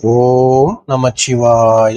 ஓம் நமச்சிவாய.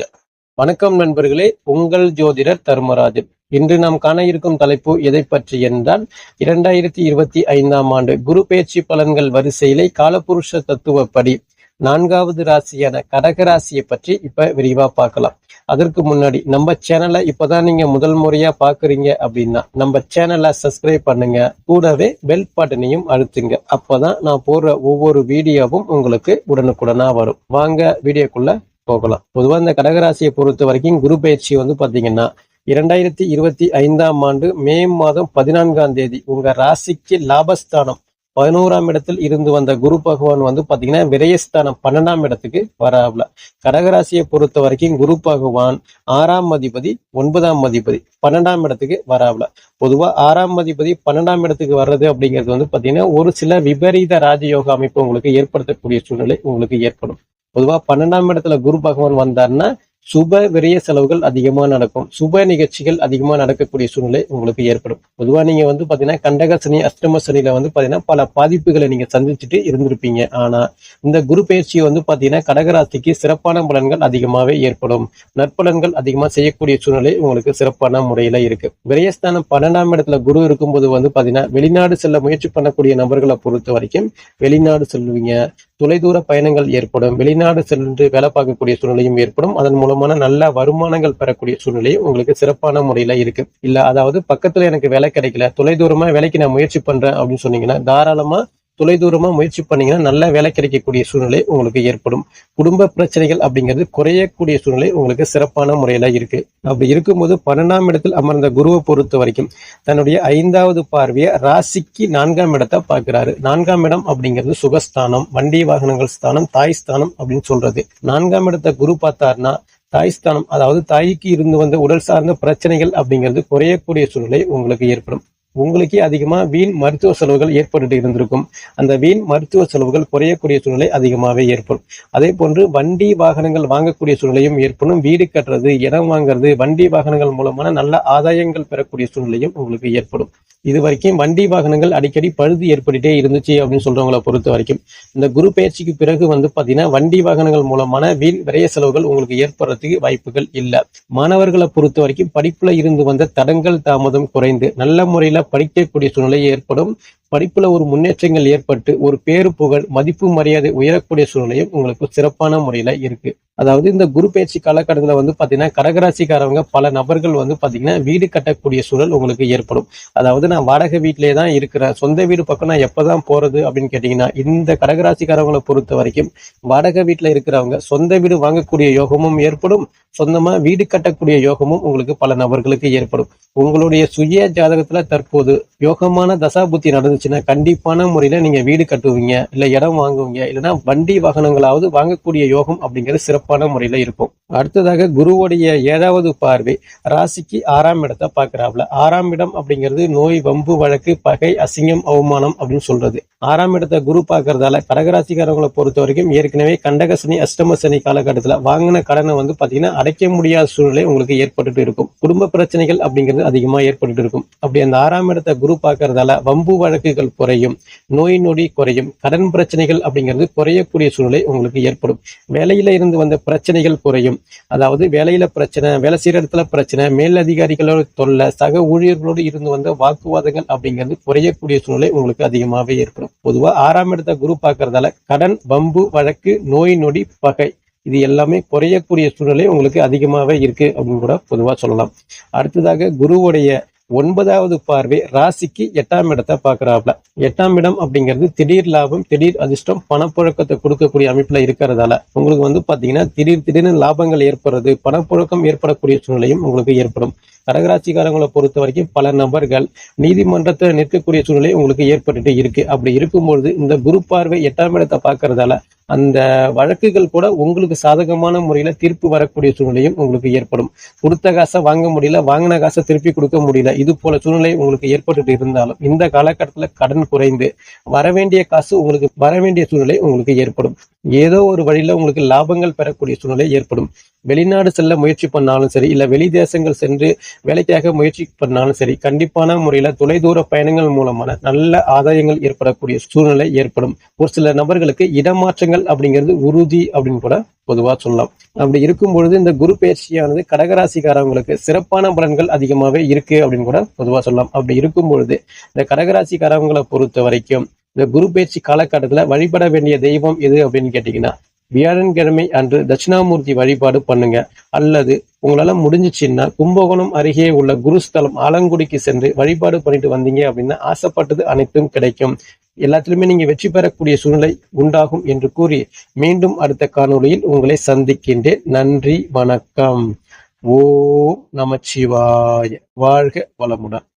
வணக்கம் நண்பர்களே, உங்கள் ஜோதிடர் தர்மராஜன். இன்று நாம் காண இருக்கும் தலைப்பு எதை பற்றி என்றால் 2025 ஆண்டு குரு பெயர்ச்சி பலன்கள் வரிசையிலே காலபுருஷ தத்துவப்படி 4வது ராசியான கடகராசியை பற்றி இப்ப விரிவா பார்க்கலாம். அதற்கு முன்னாடி நம்ம சேனலை இப்பதான் நீங்க முதல் முறையா பாக்குறீங்க அப்படின்னா நம்ம சேனலை சப்ஸ்கிரைப் பண்ணுங்க, கூடவே பெல் பட்டனையும் அழுத்துங்க. அப்பதான் நான் போடுற ஒவ்வொரு வீடியோவும் உங்களுக்கு உடனுக்குடனா வரும். வாங்க வீடியோக்குள்ள போகலாம். பொதுவா இந்த கடகராசியை பொறுத்த வரைக்கும் குரு பயிற்சி பாத்தீங்கன்னா 2025 ஆண்டு மே மாதம் 14ஆம் தேதி உங்க ராசிக்கு லாபஸ்தானம் 11ஆம் இடத்தில் இருந்து வந்த குரு பகவான் பாத்தீங்கன்னா விரயஸ்தானம் 12ஆம் இடத்துக்கு வராப்ல. கடகராசியை பொறுத்த வரைக்கும் குரு பகவான் 6ஆம் அதிபதி 9ஆம் அதிபதி 12ஆம் இடத்துக்கு வராப்ல. பொதுவா 6ஆம் அதிபதி 12ஆம் இடத்துக்கு வர்றது அப்படிங்கிறது பாத்தீங்கன்னா ஒரு சில விபரீத ராஜயோக அமைப்பு உங்களுக்கு ஏற்படுத்தக்கூடிய சூழ்நிலை உங்களுக்கு ஏற்படும். பொதுவா 12ஆம் இடத்துல குரு பகவான் வந்தாருன்னா சுப விரய செலவுகள் அதிகமா நடக்கும், சுப நிகழ்ச்சிகள் அதிகமா நடக்கக்கூடிய சூழ்நிலை உங்களுக்கு ஏற்படும். பொதுவா நீங்க பாத்தீங்கன்னா கண்டக சனி அஷ்டம சனியில பாத்தீங்கன்னா பல பாதிப்புகளை நீங்க சந்திச்சுட்டு இருந்திருப்பீங்க. ஆனா இந்த குரு பயிற்சி பாத்தீங்கன்னா கடகராசிக்கு சிறப்பான பலன்கள் அதிகமாவே ஏற்படும், நற்பலன்கள் அதிகமா செய்யக்கூடிய சூழ்நிலை உங்களுக்கு சிறப்பான முறையில இருக்கு. விரயஸ்தானம் 12ஆம் இடத்துல குரு இருக்கும்போது பாத்தீங்கன்னா வெளிநாடு செல்ல முயற்சி பண்ணக்கூடிய நபர்களை பொறுத்த வரைக்கும் வெளிநாடு செல்வீங்க, தொலைதூர பயணங்கள் ஏற்படும், வெளிநாடு சென்று வேலை பார்க்கக்கூடிய சூழ்நிலையும் ஏற்படும். அதன் மூலமான நல்ல வருமானங்கள் பெறக்கூடிய சூழ்நிலையும் உங்களுக்கு சிறப்பான முறையில இருக்கு. இல்ல அதாவது பக்கத்துல எனக்கு வேலை கிடைக்கல, தொலைதூரமா வேலைக்கு நான் முயற்சி பண்றேன் அப்படின்னு சொன்னீங்கன்னா தாராளமா தொலைதூரமா முயற்சி பண்ணீங்கன்னா நல்ல வேலை கிடைக்கக்கூடிய சூழ்நிலை உங்களுக்கு ஏற்படும். குடும்ப பிரச்சனைகள் அப்படிங்கிறது குறையக்கூடிய சூழ்நிலை உங்களுக்கு சிறப்பான முறையில இருக்கு. அப்படி இருக்கும்போது 12ஆம் இடத்தில் அமர்ந்த குருவை பொறுத்த வரைக்கும் தன்னுடைய 5வது பார்வையை ராசிக்கு 4ஆம் இடத்தை பார்க்கிறாரு. 4ஆம் இடம் அப்படிங்கிறது சுகஸ்தானம், வண்டி வாகனங்கள் ஸ்தானம், தாய் ஸ்தானம் அப்படின்னு சொல்றது. 4ஆம் இடத்தை குரு பார்த்தாருன்னா தாய் ஸ்தானம், அதாவது தாய்க்கு இருந்து வந்த உடல் சார்ந்த பிரச்சனைகள் அப்படிங்கிறது குறையக்கூடிய சூழ்நிலை உங்களுக்கு ஏற்படும். உங்களுக்கே அதிகமா வீண் மருத்துவ செலவுகள் ஏற்பட்டு இருந்திருக்கும். அந்த வீண் மருத்துவ செலவுகள் குறையக்கூடிய சூழ்நிலை அதிகமாகவே ஏற்படும். அதே போன்று வண்டி வாகனங்கள் வாங்கக்கூடிய சூழ்நிலையும் ஏற்படும். வீடு கட்டுறது, இடம் வாங்குறது, வண்டி வாகனங்கள் மூலமான நல்ல ஆதாயங்கள் பெறக்கூடிய சூழ்நிலையும் உங்களுக்கு ஏற்படும். இது வரைக்கும் வண்டி வாகனங்கள் அடிக்கடி பழுது ஏற்பட்டுட்டே இருந்துச்சு அப்படின்னு சொல்றவங்களை பொறுத்த வரைக்கும் இந்த குரு பயிற்சிக்கு பிறகு பாத்தீங்கன்னா வண்டி வாகனங்கள் மூலமான வீண் விரய செலவுகள் உங்களுக்கு ஏற்படுறதுக்கு வாய்ப்புகள் இல்லை. மாணவர்களை பொறுத்த வரைக்கும் படிப்புல இருந்து வந்த தடங்கள் தாமதம் குறைந்து நல்ல முறையில படிக்கக்கூடிய சூழ்நிலை ஏற்படும். படிப்புல ஒரு முன்னேற்றங்கள் ஏற்பட்டு ஒரு பேரு புகழ் மதிப்பு மரியாதை உயரக்கூடிய சூழ்நிலையும் உங்களுக்கு சிறப்பான முறையில இருக்கு. அதாவது இந்த குரு பயிற்சி காலகட்டத்துல பாத்தீங்கன்னா கடகராசிக்காரவங்க பல நபர்கள் பாத்தீங்கன்னா வீடு கட்டக்கூடிய சூழல் உங்களுக்கு ஏற்படும். அதாவது நான் வாடகை வீட்டிலே தான் இருக்கிறேன், சொந்த வீடு பக்கம் நான் எப்பதான் போறது அப்படின்னு கேட்டீங்கன்னா இந்த கடகராசிக்காரவங்களை பொறுத்த வரைக்கும் வாடகை வீட்டுல இருக்கிறவங்க சொந்த வீடு வாங்கக்கூடிய யோகமும் ஏற்படும், சொந்தமா வீடு கட்டக்கூடிய யோகமும் உங்களுக்கு பல நபர்களுக்கு ஏற்படும். உங்களுடைய சுய ஜாதகத்துல தற்போது யோகமான தசாபுத்தி நடந்துச்சுன்னா கண்டிப்பான முறையில நீங்க வீடு கட்டுவீங்க, இல்ல இடம் வாங்குவீங்க, இல்லைன்னா வண்டி வாகனங்களாவது வாங்கக்கூடிய யோகம் அப்படிங்கிறது சிறப்பான முறையில இருக்கும். அடுத்ததாக குருவுடைய 7வது பார்வை ராசிக்கு 6ஆம் இடத்தை பாக்குறாப்ல. 6ஆம் இடம் அப்படிங்கிறது நோய், வம்பு, வழக்கு, பகை, அசிங்கம், அவமானம் அப்படின்னு சொல்றது. 6ஆம் இடத்தை குரு பாக்குறதால கடகராசிக்காரவங்களை பொறுத்த வரைக்கும் ஏற்கனவே கண்டக சனி அஷ்டம சனி காலகட்டத்துல வாங்கின கடனை பாத்தீங்கன்னா அடைக்க முடியாத சூழ்நிலை உங்களுக்கு ஏற்பட்டு இருக்கும். குடும்ப பிரச்சனைகள் அப்படிங்கிறது அதிகமா ஏற்பட்டு இருக்கும். அப்படி அந்த 6ஆம் இடத்தை குரு பாக்குறதால வம்பு வழக்குகள் குறையும், நோய் நொடி குறையும், கடன் பிரச்சனைகள் அப்படிங்கிறது குறையக்கூடிய சூழ்நிலை உங்களுக்கு ஏற்படும். வேலையில இருந்து வந்த பிரச்சனைகள் குறையும். அதாவது வேலையில பிரச்சனை, வேலை செய்யற இடத்துல பிரச்சனை, மேல் அதிகாரிகளோட தொல்லை, சக ஊழியர்களோடு இருந்து வந்த வாக்குவாதங்கள் அப்படிங்கிறது குறையக்கூடிய சூழ்நிலை உங்களுக்கு அதிகமாகவே ஏற்படும். பொதுவா 6ஆம் இடத்தை குரு பார்க்கறதால கடன், வம்பு வழக்கு, நோய் நொடி, பகை இது எல்லாமே குறையக்கூடிய சூழ்நிலை உங்களுக்கு அதிகமாகவே இருக்கு அப்படின்னு கூட பொதுவா சொல்லலாம். அடுத்ததாக குருவுடைய 9வது பார்வை ராசிக்கு 8ஆம் இடத்தை பாக்குறாப்ல. 8ஆம் இடம் அப்படிங்கிறது திடீர் லாபம், திடீர் அதிர்ஷ்டம், பணப்புழக்கத்தை கொடுக்கக்கூடிய அமைப்புல இருக்கிறதால உங்களுக்கு பாத்தீங்கன்னா திடீர்னு லாபங்கள் ஏற்படுறது, பணப்புழக்கம் ஏற்படக்கூடிய சூழ்நிலையும் உங்களுக்கு ஏற்படும். கடகராசிக்காரங்களை பொறுத்த வரைக்கும் பல நபர்கள் நீதிமன்றத்தில் நிற்கக்கூடிய சூழ்நிலை உங்களுக்கு ஏற்பட்டு இருக்கு. அப்படி இருக்கும்பொழுது இந்த குரு பார்வை 8ஆம் இடத்தை பாக்குறதால அந்த வழக்குகள் கூட உங்களுக்கு சாதகமான முறையில தீர்ப்பு வரக்கூடிய சூழ்நிலையும் உங்களுக்கு ஏற்படும். கொடுத்த காசை வாங்க முடியல, வாங்கின காசை திருப்பி கொடுக்க முடியல, இது போல சூழ்நிலை உங்களுக்கு ஏற்பட்டு இருந்தாலும் இந்த காலகட்டத்துல கடன் குறைந்து வரவேண்டிய காசு உங்களுக்கு வரவேண்டிய சூழ்நிலை உங்களுக்கு ஏற்படும். ஏதோ ஒரு வழியில உங்களுக்கு லாபங்கள் பெறக்கூடிய சூழ்நிலை ஏற்படும். வெளிநாடு செல்ல முயற்சி பண்ணாலும் சரி, இல்ல வெளி தேசங்கள் சென்று வேலைக்காக முயற்சி பண்ணாலும் சரி, கண்டிப்பான முறையில தொலைதூர பயணங்கள் மூலமான நல்ல ஆதாயங்கள் ஏற்படக்கூடிய சூழ்நிலை ஏற்படும். ஒரு சில நபர்களுக்கு இடமாற்றங்கள் அப்படிங்கிறது உறுதி அப்படின்னு கூட பொதுவா சொல்லலாம். அப்படி இருக்கும் பொழுது இந்த குரு பயிற்சியானது கடகராசிக்காரவங்களுக்கு சிறப்பான பலன்கள் அதிகமாவே இருக்கு அப்படின்னு கூட பொதுவா சொல்லலாம். அப்படி இருக்கும் பொழுது இந்த கடகராசிக்காரவங்களை பொறுத்த வரைக்கும் இந்த குரு பயிற்சி காலகட்டத்துல வழிபட வேண்டிய தெய்வம் எது அப்படின்னு கேட்டீங்கன்னா, வியாழன்கிழமை அன்று தட்சிணாமூர்த்தி வழிபாடு பண்ணுங்க. அல்லது உங்களால முடிஞ்சிச்சுன்னா கும்பகோணம் அருகே உள்ள குருஸ்தலம் ஆலங்குடிக்கு சென்று வழிபாடு பண்ணிட்டு வந்தீங்க அப்படின்னா ஆசைப்பட்டது அனைத்தும் கிடைக்கும். எல்லாத்திலுமே நீங்க வெற்றி பெறக்கூடிய சூழ்நிலை உண்டாகும் என்று கூறி மீண்டும் அடுத்த காணொளியில் உங்களை சந்திக்கின்றேன். நன்றி, வணக்கம். ஓம் நமச்சிவாய. வாழ்க வளமுடன்.